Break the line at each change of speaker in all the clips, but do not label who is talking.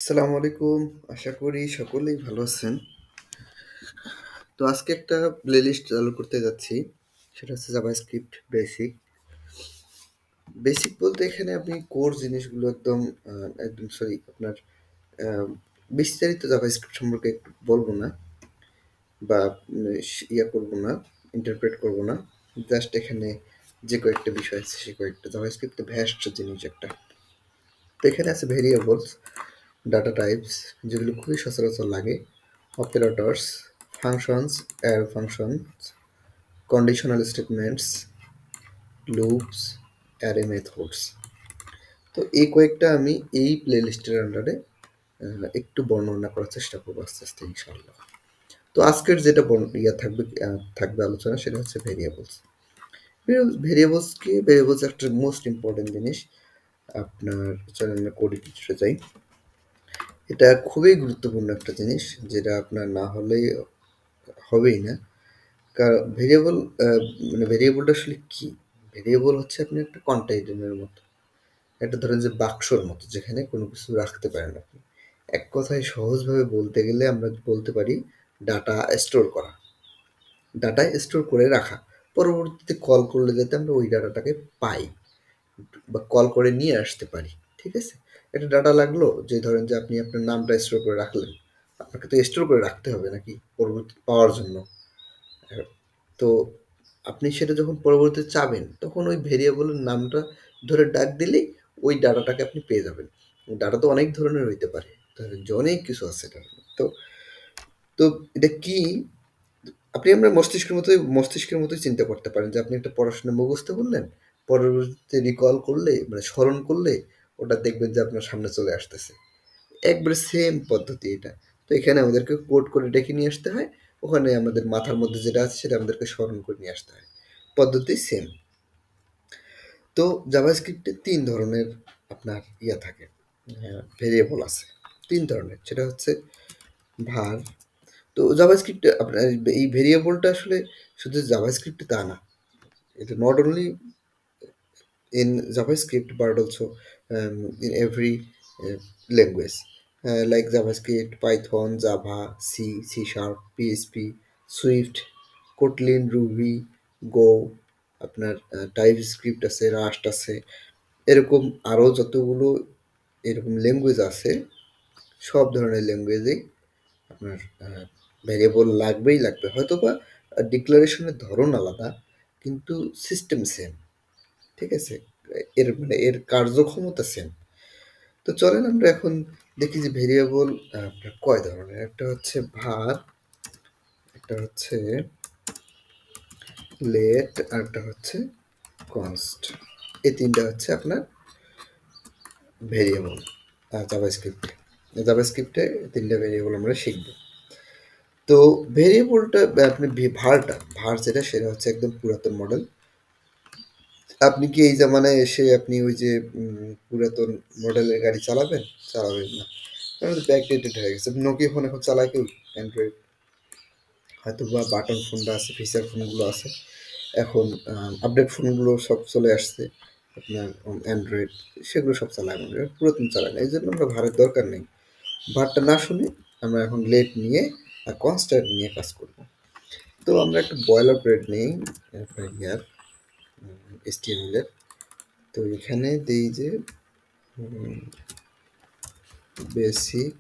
আসসালামু আলাইকুম। আশা করি সকলেই ভালো আছেন। তো আজকে একটা প্লেলিস্ট চালু করতে যাচ্ছি। সেটা হচ্ছে জাভাস্ক্রিপ্ট বেসিক। বেসিক বলতে এখানে আপনি কোর জিনিসগুলো একদম সরি আপনার আ বিস্তারিত জাভাস্ক্রিপ্ট সম্পর্কে একটু বলব না বা করব না, ইন্টারপ্রেট করব না। জাস্ট এখানে যে কয়েকটা বিষয় আছে সে কয়েকটা জাভাস্ক্রিপ্ট ভ্যাস্ট জিনিস একটা। তো এখানে আছে ভেরিয়েবলস, ডাটা টাইপস যেগুলো খুবই সচরাচর লাগে, operators, functions, array functions, conditional statements, loops, array methods. তো এই কয়েকটা আমি এই প্লেলিস্টের আন্ডারে একটু বর্ণনা করার চেষ্টা করবো আস্তে আস্তে ইনশাআল্লাহ। তো আজকের যেটা থাকবে আলোচনা সেটা হচ্ছে ভেরিয়েবলস। ভেরিয়েবলস একটা মোস্ট ইম্পর্টেন্ট জিনিস। আপনার চলেন আমরা কোডে কিছুটা যাই। এটা খুবই গুরুত্বপূর্ণ একটা জিনিস, যেটা আপনার না হলেই হবেই না। ভেরিয়েবল মানে ভেরিয়েবলটা আসলে কি? ভেরিয়েবল হচ্ছে আপনি একটা কন্টেইনারের মতো। একটা ধরেন যে বাক্সর মতো যেখানে কোনো কিছু রাখতে পারেন আপনি। এক কথায় সহজভাবে বলতে গেলে আমরা বলতে পারি ডাটা স্টোর করা। ডাটা স্টোর করে রাখা। পরবর্তীতে কল করলে যাতে আমরা ওই ডাটাটাকে পাই বা কল করে নিয়ে আসতে পারি। ঠিক আছে? একটা ডাটা লাগলো, যে ধরেন যে আপনি আপনার নামটা স্টোর করে রাখলেন। আপনাকে তো স্টোর করে রাখতে হবে নাকি? পরবর্তীতে পাওয়ার জন্য। তো আপনি সেটা যখন পরবর্তীতে চাবেন, তখন ওই ভেরিয়েবলের নামটা ধরে ডাক দিলেই ওই ডাটাটাকে আপনি পেয়ে যাবেন। ডাটা তো অনেক ধরনের হইতে পারে। ধরেন যে অনেক কিছু আছে এটার। তো তো এটা কি? আপনি আপনার মস্তিষ্কের মতোই চিন্তা করতে পারেন যে আপনি একটা পড়াশোনা মুখস্থ করলেন, পরবর্তীতে রিকল করলে মানে স্মরণ করলে ওটা দেখবেন যে আপনার সামনে চলে আসতেছে। একবারে সেম পদ্ধতি এটা। তো এখানে আমাদেরকে কোড করে ডেকে নিয়ে আসতে হয়। ওখানে আমাদের মাথার মধ্যে যেটা আছে সেটা আমাদেরকে স্মরণ করে নিয়ে আসতে হয়। পদ্ধতি সেম। তো জাভাস্ক্রিপ্টে ৩ ধরনের আপনার থাকে, ভেরিয়েবল আছে। ৩ ধরনের। সেটা হচ্ছে var। তো জাভাস্ক্রিপ্টে আপনার এই ভেরিয়েবলটা আসলে শুধু জাভাস্ক্রিপ্টে তা না। এটা not only in JavaScript but also in every language, like JavaScript, Python, Java, C, C Sharp, PHP, Swift, Kotlin, Ruby, Go, আপনার টাইপস্ক্রিপ্ট আছে, রাস্ট আছে, এরকম আরও যতগুলো এরকম ল্যাঙ্গুয়েজ আছে, সব ধরনের ল্যাঙ্গুয়েজেই আপনার ভ্যারিয়েবল লাগবেই লাগবে। হয়তো বা ডিক্লারেশনের ধরন আলাদা, কিন্তু সিস্টেম সেম। ঠিক আছে? এর কার্যক্ষমতা সেম। তো চলেন আমরা এখন দেখি যে ভেরিয়েবল আপনার কয় ধরনের। একটা হচ্ছে var, একটা হচ্ছে let, আর একটা হচ্ছে const। এই ৩ টা হচ্ছে আপনার ভেরিয়েবল জাভাস্ক্রিপ্টে। জাভাস্ক্রিপ্টে ৩ টা ভেরিয়েবল আমরা শিখব। তো ভেরিয়েবলটা আপনি var যেটা সেটা হচ্ছে একদম পুরাতন মডেল। আপনি কি এই জামানায় এসে আপনি ওই যে পুরাতন মডেলের গাড়ি চালাবেন? চালাবেন না। কারণ ব্যাকডেটেড হয়ে গেছে। নোকিয়া ফোন এখন চালায় কেউ? অ্যান্ড্রয়েড। হয়তো বা বাটন ফোনটা আছে, ফিচার ফোনগুলো আছে। এখন আপডেট ফোনগুলো সব চলে আসছে আপনার অ্যান্ড্রয়েড। সেগুলো সব চালায় না। পুরাতন চালায় না। এই জন্য আমরা ভারের দরকার নেই। ভারটা না শুনে আমরা এখন লেট নিয়ে আর কনস্ট্যান্ট নিয়ে কাজ করব। তো আমরা একটা বয়লার প্লেট নেই ইয়ার HTML এর। তো এখানে দেই যে বেসিক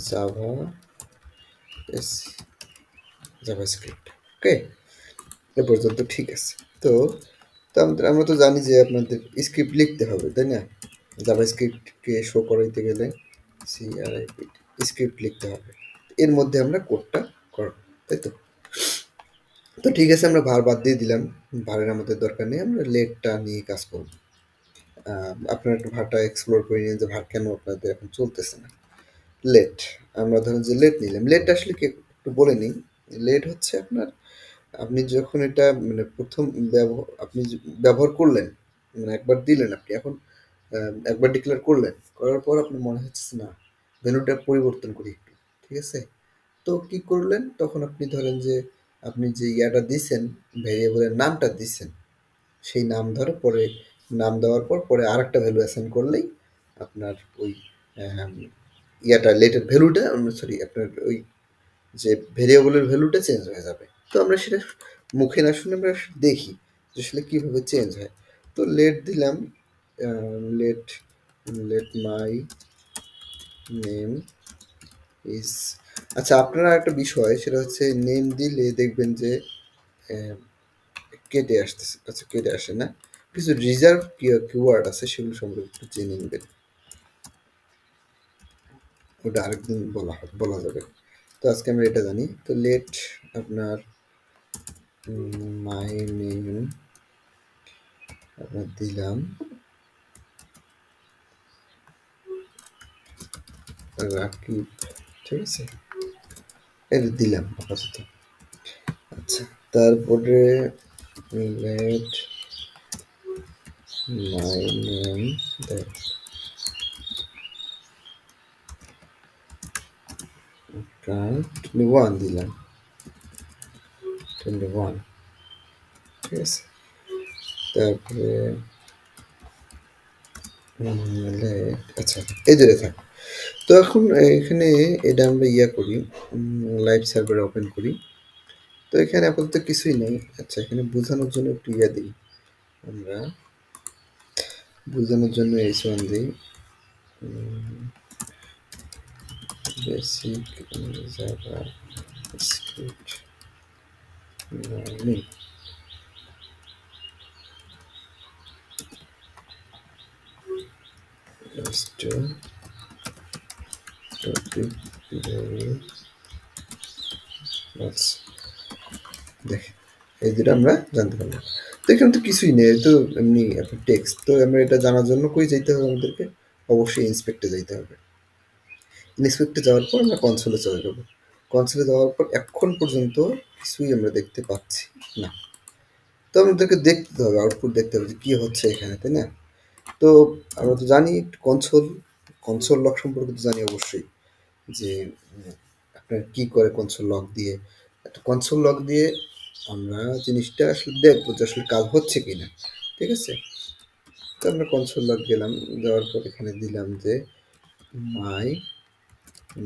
জাভা জাভাস্ক্রিপ্ট। ওকে, এ পর্যন্ত ঠিক আছে। তো তো আমরা তো জানি যে আপনাদের স্ক্রিপ্ট লিখতে হবে, তাই না? জাভাস্ক্রিপ্টকে শো করাইতে গেলে স্ক্রিপ্ট লিখতে হবে। এর মধ্যে আমরা কোডটা করব, তাই তো? তো ঠিক আছে, আমরা ভার বাদ দিয়ে দিলাম। ভারের আমাদের দরকার নেই। আমরা লেটটা নিয়ে কাজ করব। আপনারা একটু ভারটা এক্সপ্লোর করে নিন যে ভার কেন আপনাদের এখন চলতেছে না। লেট, আমরা ধরেন যে লেট নিলাম। লেট আসলে কি একটু বলে নিই। লেট হচ্ছে আপনার, আপনি যখন এটা মানে প্রথম আপনি ব্যবহার করলেন, মানে একবার দিলেন আপনি, এখন একবার ডিক্লেয়ার করলেন, করার পর আপনার মনে হচ্ছে না ভ্যালুটা পরিবর্তন করি একটু। ঠিক আছে? তো কি করলেন, তখন আপনি ধরেন যে আপনি যে দিছেন, ভ্যারিয়েবলের নামটা দিছেন, সেই নাম ধরে পরে নাম দেওয়ার পর পরে আরেকটা ভ্যালু অ্যাসাইন করলেই আপনার ওই আম ইয়াটা লেটের ভ্যালুটা সরি আপনার ওই যে ভেরিয়েবলের ভ্যালুটা চেঞ্জ হয়ে যাবে। তো আমরা সেটা মুখে না শুনে আমরা দেখি যে আসলে কীভাবে চেঞ্জ হয়। তো লেট দিলাম let let my name is আচ্ছা আপনারা একটা বিষয় সেটা হচ্ছে নেম দিলে দেখবেন যে কেটে আসতেছে, আচ্ছা কেটে আসে না, কিছু রিজার্ভ কিওয়ার্ড আছে সেগুলো সম্পর্কে একটু জেনে নেবেন, ওটা আরেকদিন বলা যাবে। তো আজকে আমরা এটা জানি। তো লেট আপনার মাই নেম আপনার দিলাম রাকিব, ঠিক আছে, এটা দিলাম আপাতত। আচ্ছা তারপরে লেট মাই নেম দ্যাট 21 দিলাম 21, ঠিক আছে। তারপরে আচ্ছা এই দুটো থাক। তো এখন এখানে এটা আমরা ইয়া করি, লাইভ সার্ভার ওপেন করি। তো এখানে আপাতত কিছুই নেই। আচ্ছা এখানে বোঝানোর জন্য একটু ইয়া দিই, আমরা বোঝানোর জন্য h1 দিই, বেসিক জাভা স্ক্রিপ্ট লার্নিং। দেখেন এই দুটো আমরা জানতে পারলাম। তো এখানে তো কিছুই নেই, তো এমনি একটা টেক্সট। তো আমরা এটা জানার জন্য কই যাইতে হবে আমাদেরকে? অবশ্যই ইন্সপেক্টে যাইতে হবে। ইন্সপেক্টে যাওয়ার পর আমরা কনসোলে চলে যাব। কনসোলে যাওয়ার পর এখন পর্যন্ত কিছুই আমরা দেখতে পাচ্ছি না। তো আমাদেরকে দেখতে হবে, আউটপুট দেখতে হবে যে কী হচ্ছে এখানে, তাই না? তো আমরা তো জানি কনসোল লক সম্পর্কে তো জানি অবশ্যই যে আপনার কী করে কনসোল লক দিয়ে। একটা কনসোল লক দিয়ে আমরা জিনিসটা আসলে দেখবো যে আসলে কাজ হচ্ছে কি না, ঠিক আছে। তো আমরা কনসোল লক গেলাম, যাওয়ার পর এখানে দিলাম যে মাই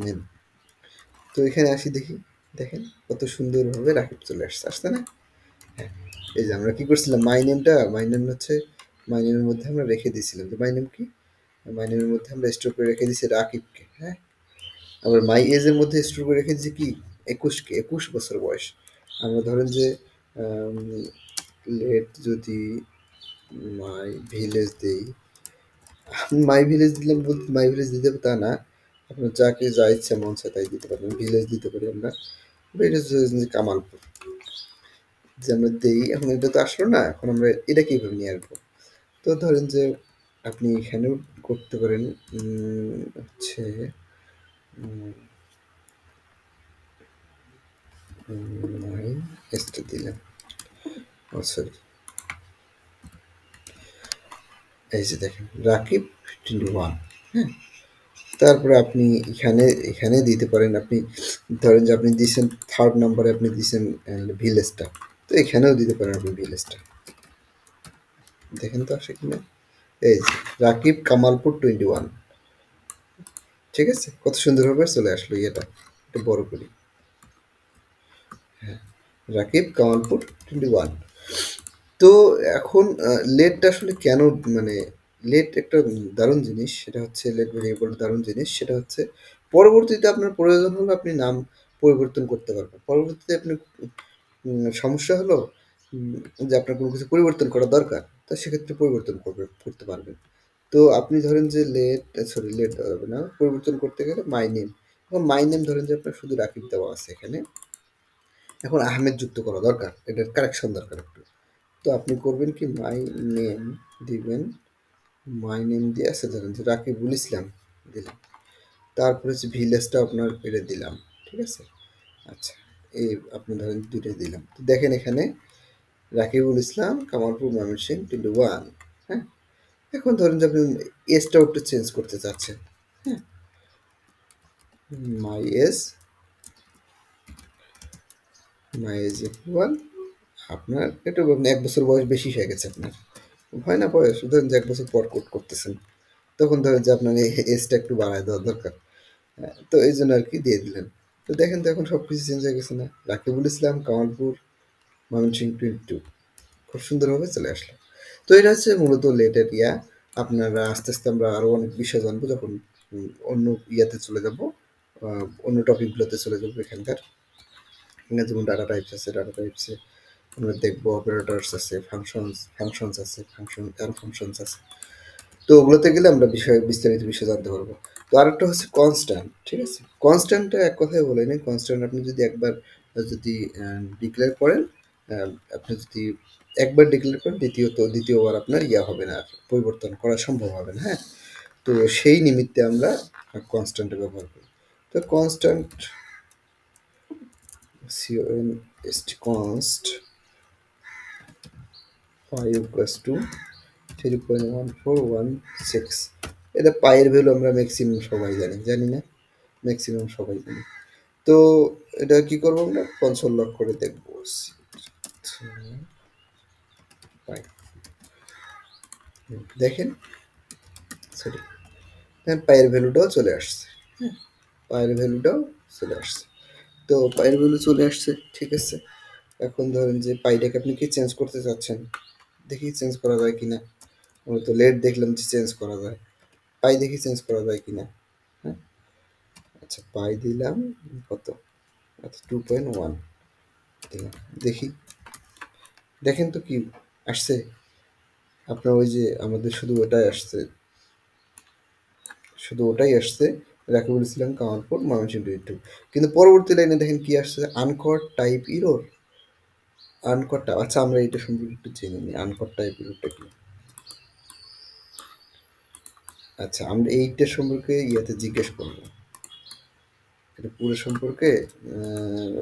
নেম। তো এখানে আসি দেখি, দেখেন কত সুন্দরভাবে রাকিব চলে আসছে না? হ্যাঁ, এই যে আমরা কী করছিলাম, মাই নেম হচ্ছে মাই নেমের মধ্যে আমরা রেখে দিয়েছিলাম যে মাই নেম কি, মাই নেমের মধ্যে আমরা স্টোর করে রেখে দিয়েছি রাকিবকে, হ্যাঁ। আবার মাই এজের মধ্যে স্টোর করে রেখে দিয়েছি কি 21 বছর বয়স। আমরা ধরেন যে লেট যদি মাই ভিলেজ দিই, মাই ভিলেজ দিলাম বলতে মাই ভিলেজ দিতে হবে তা না, আপনার যাকে যা ইচ্ছা মন চায় তাই দিতে পারবেন। ভিলেজ দিতে পারি আমরা, এটা হচ্ছে কামালপুর যে আমরা দেই। এখন এটা তো আসলো না, এখন আমরা এটা কীভাবে নিয়ে আসবো? তো ধরেন যে আপনি এখানেও করতে পারেন, হচ্ছে মাই এসটা দিলাম, ও সরি, এই যে দেখেন রাকিব 21, হ্যাঁ। তারপরে আপনি এখানে দিতে পারেন, আপনি ধরেন যে আপনি দিয়েছেন 3rd নম্বরে আপনি দিয়েছেন ভিলেজটা, তো এখানেও দিতে পারেন আপনি ভিলেজটা। দেখেন তো আসে কিনা, এই যে রাকিব কামালপুর 21, ঠিক আছে। কত সুন্দরভাবে চলে আসলো ইয়েটা, একটু বড় করি, হ্যাঁ, রাকিব কামালপুর 21। তো এখন লেটটা আসলে কেন, মানে লেট একটা দারুণ জিনিস, সেটা হচ্ছে লেট ভেরিয়েবল দারুণ জিনিস, সেটা হচ্ছে পরবর্তীতে আপনার প্রয়োজন হলে আপনি নাম পরিবর্তন করতে পারবেন। পরবর্তীতে আপনি সমস্যা হলো যে আপনার কোনো কিছু পরিবর্তন করা দরকার, তো সেক্ষেত্রে করতে পারবেন। তো আপনি ধরেন যে লেট দেওয়া যাবে না, পরিবর্তন করতে গেলে মাই নেম, এখন মাই নেম ধরেন যে আপনার শুধু রাকিব দেওয়া আছে এখানে, এখন আহমেদ যুক্ত করা দরকার, এটার কারেকশন দরকার একটু। তো আপনি করবেন কি, মাই নেম দিবেন, মাই নেম দিয়ে আছে ধরেন যে রাকিবুল ইসলাম দিলাম, তারপরে হচ্ছে ভিলেজটা আপনার এটা দিলাম, ঠিক আছে। আচ্ছা এই আপনি ধরেন দুইটাই দিলাম, তো দেখেন এখানে রাকিবুল ইসলাম কামালপুর ময়মনসিংহ 21, হ্যাঁ। এখন ধরেন যে আপনি এজটাও একটু চেঞ্জ করতে চাচ্ছেন, হ্যাঁ, মাই এজ 21, আপনার একটু 1 বছর বয়স বেশি হয়ে গেছে আপনার, হয় না বয়স, ধরেন যে 1 বছর পর কোড করতেছেন, তখন ধরেন যে আপনার এই এজটা একটু বাড়ায় দেওয়া দরকার। তো এই জন্য আর কি দিয়ে দিলেন। তো দেখেন তো এখন সব কিছু চেঞ্জ হয়ে গেছে না? রাকিবুল ইসলাম, কামালপুর, ময়মনসিংহ 22 খুব সুন্দরভাবে চলে আসলো। তো এটা হচ্ছে মূলত লেটের ইয়া। আপনারা আস্তে আস্তে আমরা আরও অনেক বিষয় জানবো যখন অন্য ইয়াতে চলে যাব, অন্য টপিকগুলোতে চলে যাবো এখানকার। এখানে যেমন ডাটা টাইপস আছে, ডাটা টাইপসে আমরা দেখবো অপারেটরস আছে, ফাংশনস আছে, ফাংশনস আছে। তো ওগুলোতে গেলে আমরা বিস্তারিত বিষয় জানতে পারবো। তো আরেকটা হচ্ছে কনস্ট্যান্ট, ঠিক আছে? কনস্ট্যান্টটা এক কথায় বলে নিন, কনস্ট্যান্ট আপনি যদি একবার যদি ডিক্লেয়ার করেন, আহ, আপনি যদি একবার ডিক্লেয়ার করেন দ্বিতীয়বার আপনার ইয়া হবে না, আর পরিবর্তন করা সম্ভব হবে না, হ্যাঁ? তো সেই নিমিত্তে আমরা কনস্ট্যান্টটা ব্যবহার করি। তো constant, const y equals to 3.1416। এটা পায়ের ভ্যালু আমরা ম্যাক্সিমাম সবাই জানি, জানি না? ম্যাক্সিমাম সবাই জানি। তো এটা কি করবো, আমরা কনসোল লক করে দেখবো। পাই, দেখেন, সরি, হ্যাঁ পায়ের ভ্যালুটাও চলে আসছে। হ্যাঁ, পায়ের ভ্যালুটাও চলে আসছে। তো পায়ের ভ্যালু চলে আসছে, ঠিক আছে। এখন ধরেন যে পাইটাকে আপনি কি চেঞ্জ করতে চাচ্ছেন, দেখি চেঞ্জ করা যায় কিনা। আমরা তো লেট দেখলাম যে চেঞ্জ করা যায়, পাই দেখি চেঞ্জ করা যায় কিনা। হ্যাঁ, আচ্ছা পাই দিলাম কত, আচ্ছা 2.1 দিলাম, দেখি, দেখেন তো কি আসছে। আপনার ওই যে আমাদের শুধু ওটাই আসছে, শুধু ওটাই আসছে, রাকিবুল ইসলাম, কামালপুর, ময়মনসিংহ 22। কিন্তু পরবর্তী লাইনে দেখেন কি আসছে, আনকট টাইপ ইরোর। আনকট, আচ্ছা আমরা এটা সম্পর্কে একটু জেনে নিই, আনকট টাইপ ইরোরটা কি। আচ্ছা আমরা এইটা সম্পর্কে ইয়াতে জিজ্ঞেস করবো, এটা পুরো সম্পর্কে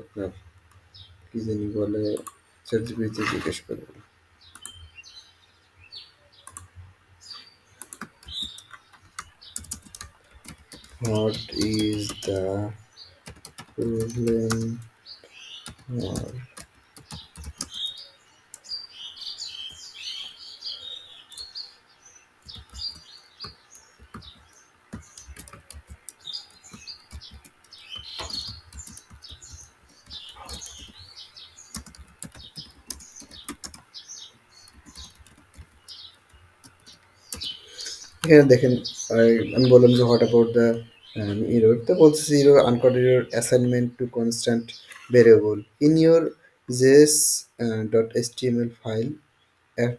আপনার কি জানি বলে, চ্যাটজিপিটিতে জিজ্ঞেস করবো। What is the problem or এখানে দেখেন, আমি বললাম যে হোয়াট অ্যাবাউট দ্য error, তো বলতেছে error uncoded error assignment to constant variable in your js dot html file at,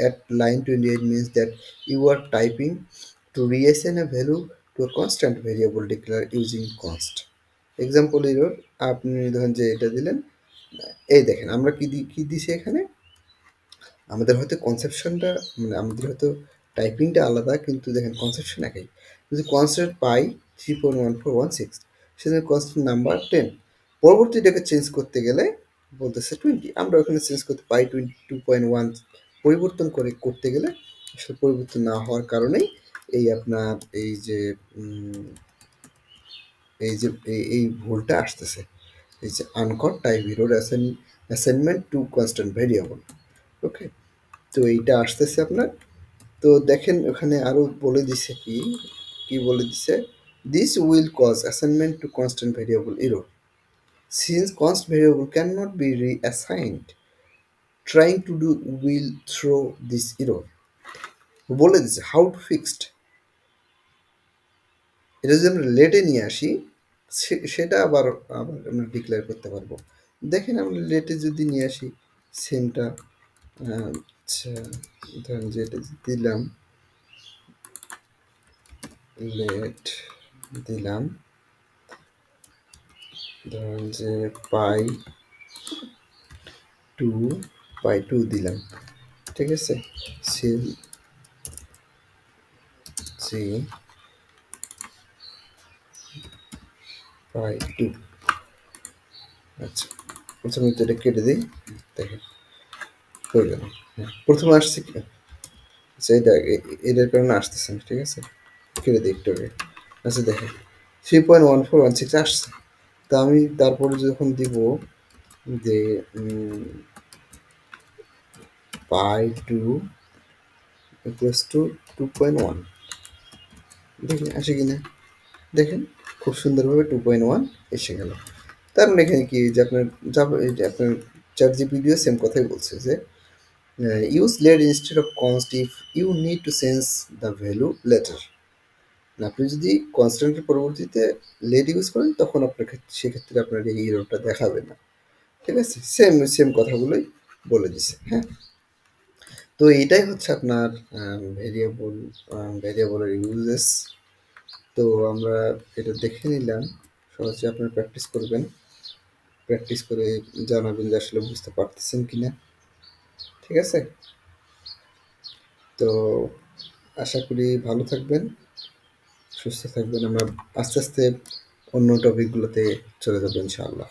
at line 28 means that you are typing to reassign a value to a constant variable declared using const example error। আপনি ধরেন যে এটা দিলেন, এই দেখেন আমরা কি দিছি এখানে, আমাদের হয়তো কনসেপশনটা, মানে আমাদের হয়তো টাইপিংটা আলাদা কিন্তু দেখেন কনসেপশন একই। যদি কনস্ট্যান্ট পাই 3.1416, সেখানে কনস্ট্যান্ট নাম্বার 10, পরবর্তীটাকে চেঞ্জ করতে গেলে বলতেছে 20, আমরা ওখানে চেঞ্জ করতে পাই 22.1, পরিবর্তন করতে গেলে আসলে পরিবর্তন না হওয়ার কারণেই এই আপনার এই ভুলটা আসতেছে, এই যে আনকট টাইপ হিরোর অ্যাসাইনমেন্ট টু কনস্ট্যান্ট ভেরিয়েবল। ওকে, তো এইটা আসতেছে আপনার। তো দেখেন ওখানে আরো বলে দিছে কি, কি বলে দিছে, this will cause assignment to constant variable error since const variable can not be reassigned, trying to do will throw this error. বলে দিছে হাউ টু ফিক্সড। এটা যদি আমরা লেটে নিয়ে আসি, সেটা আবার আবার আমরা ডিক্লেয়ার করতে পারবো। দেখেন আমরা লেটে যদি নিয়ে আসি সেমটা, আচ্ছা ধরেন যে এটা দিলাম, লেট দিলাম, ধরেন যে পাই টু, পাই টু দিলাম, ঠিক আছে, সেল জি পাই টু। আচ্ছা প্রথমে তো এটা কেটে দিই, দেখেন হয়ে গেল। হ্যাঁ প্রথমে আসছে কি, আচ্ছা এটা এটার কারণে আসতেছে না, ঠিক আছে, কেটে দিই একটু আগে। আচ্ছা দেখেন 3.1416 আসছে। তা আমি তারপরে যখন দিব যে পাই টু ইকুয়ালস টু 2.1, দেখি আসে কিনা। দেখেন খুব সুন্দরভাবে 2.1 এসে গেল। তার মানে এখানে কি যে আপনার এই যে আপনার চ্যাট জিপিটিও সেম কথাই বলছে যে use let instead of const if you need to change the value later. আপনি যদি কনস্ট্যান্টের পরবর্তীতে লেট ইউজ করেন তখন আপনার সেক্ষেত্রে আপনার এই এররটা দেখাবে না। ঠিক আছে? সেম সেম কথাগুলোই বলে দিছে। হ্যাঁ? তো এইটাই হচ্ছে আপনার ভেরিয়েবল ভেরিয়েবলের ইউজেস। তো আমরা এটা দেখে নিলাম। সহজে আপনারা প্র্যাকটিস করবেন। প্র্যাকটিস করে জানাবেন যে আসলে বুঝতে পারতেছেন কিনা। ঠিক আছে? তো আশা করি ভালো থাকবেন, সুস্থ থাকবেন। আমরা আস্তে আস্তে অন্য টপিকগুলোতে চলে যাবো ইনশাআল্লাহ।